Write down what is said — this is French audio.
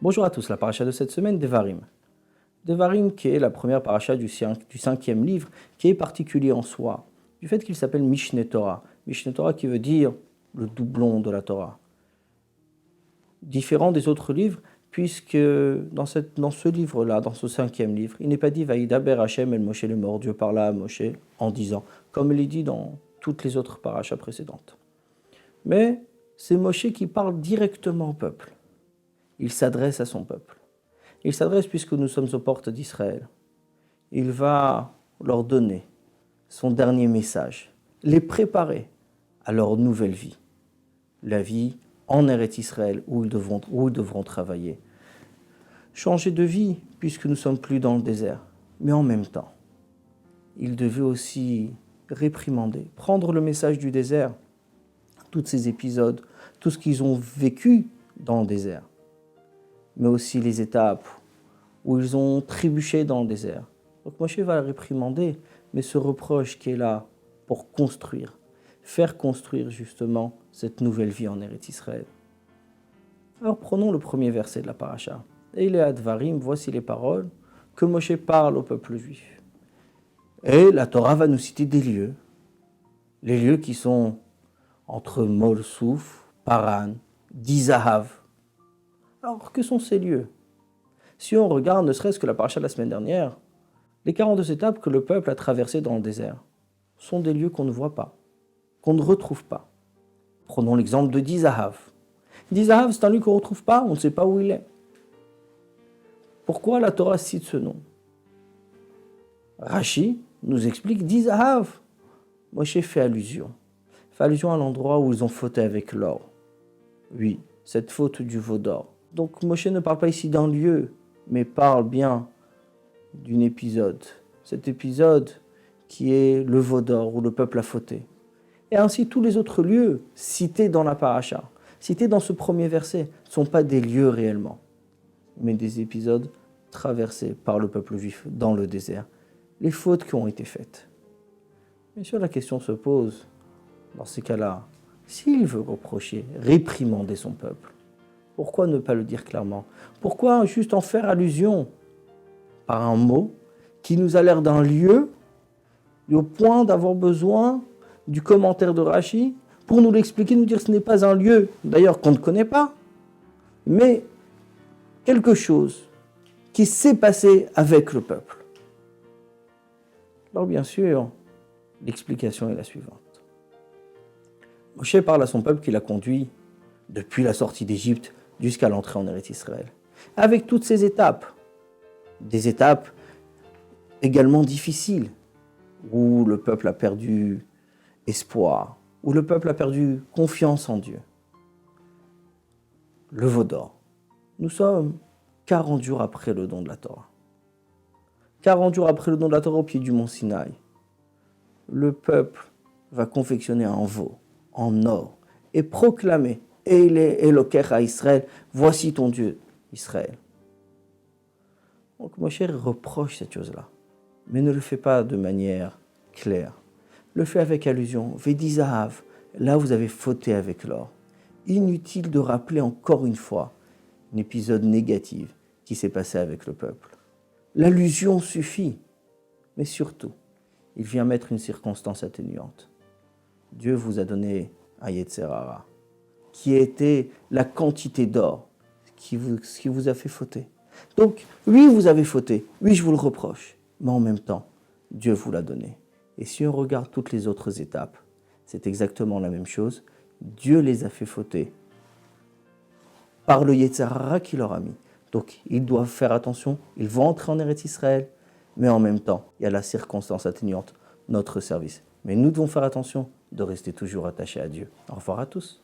Bonjour à tous, la paracha de cette semaine, Devarim. Devarim qui est la première paracha du cinquième livre, qui est particulier en soi, du fait qu'il s'appelle Mishneh Torah. Mishneh Torah qui veut dire le doublon de la Torah. Différent des autres livres, puisque dans ce livre-là, dans ce cinquième livre, il n'est pas dit Vaïdaber Hashem el Moshe le mort, Dieu parla à Moshe en disant, comme il est dit dans toutes les autres parachas précédentes. Mais c'est Moshe qui parle directement au peuple. Il s'adresse à son peuple. Il s'adresse puisque nous sommes aux portes d'Israël. Il va leur donner son dernier message, les préparer à leur nouvelle vie, la vie en Eretz Israël où ils devront travailler. Changer de vie puisque nous ne sommes plus dans le désert, mais en même temps, ils devaient aussi réprimander, prendre le message du désert, tous ces épisodes, tout ce qu'ils ont vécu dans le désert, mais aussi les étapes où ils ont trébuché dans le désert. Donc Moshe va réprimander, mais ce reproche qui est là pour construire, faire construire justement cette nouvelle vie en Eretz Israël. Alors prenons le premier verset de la paracha. Et il est à Dvarim, voici les paroles que Moshe parle au peuple juif. Et la Torah va nous citer des lieux, les lieux qui sont entre Molsouf, Paran, Dizahav. Alors, que sont ces lieux? Si on regarde ne serait-ce que la paracha de la semaine dernière, les 42 étapes que le peuple a traversées dans le désert sont des lieux qu'on ne voit pas, qu'on ne retrouve pas. Prenons l'exemple de Dizahav. Dizahav, c'est un lieu qu'on ne retrouve pas, on ne sait pas où il est. Pourquoi la Torah cite ce nom? Rashi nous explique Dizahav. Moshe fait allusion à l'endroit où ils ont fauté avec l'or. Oui, cette faute du veau d'or. Donc Moshe ne parle pas ici d'un lieu, mais parle bien d'un épisode. Cet épisode qui est le veau d'or où le peuple a fauté. Et ainsi tous les autres lieux cités dans la paracha, cités dans ce premier verset, ne sont pas des lieux réellement, mais des épisodes traversés par le peuple juif dans le désert. Les fautes qui ont été faites. Bien sûr, la question se pose, dans ces cas-là, s'il veut reprocher, réprimander son peuple, pourquoi ne pas le dire clairement? Pourquoi juste en faire allusion par un mot qui nous a l'air d'un lieu, au point d'avoir besoin du commentaire de Rashi pour nous l'expliquer, nous dire que ce n'est pas un lieu, d'ailleurs qu'on ne connaît pas, mais quelque chose qui s'est passé avec le peuple. Alors bien sûr, l'explication est la suivante. Moshe parle à son peuple qui l'a conduit depuis la sortie d'Égypte jusqu'à l'entrée en Eretz Israël, avec toutes ces étapes, des étapes également difficiles, où le peuple a perdu espoir, où le peuple a perdu confiance en Dieu. Le veau d'or. Nous sommes 40 jours après le don de la Torah. 40 jours après le don de la Torah au pied du mont Sinaï. Le peuple va confectionner un veau en or et proclamer Eile Elokecha Israël, voici ton Dieu, Israël. Donc Moshe reproche cette chose-là, mais ne le fait pas de manière claire. Le fait avec allusion, Vedizahav, là vous avez fauté avec l'or. Inutile de rappeler encore une fois un épisode négatif qui s'est passé avec le peuple. L'allusion suffit, mais surtout, il vient mettre une circonstance atténuante. Dieu vous a donné un Yetzer Hara, qui était la quantité d'or qui vous a fait fauter. Donc, oui, vous avez fauté, oui, je vous le reproche, mais en même temps, Dieu vous l'a donné. Et si on regarde toutes les autres étapes, c'est exactement la même chose. Dieu les a fait fauter par le Yetzer Hara qu'il leur a mis. Donc, ils doivent faire attention, ils vont entrer en Eretz Israël, mais en même temps, il y a la circonstance atténuante, notre service. Mais nous devons faire attention de rester toujours attachés à Dieu. Au revoir à tous.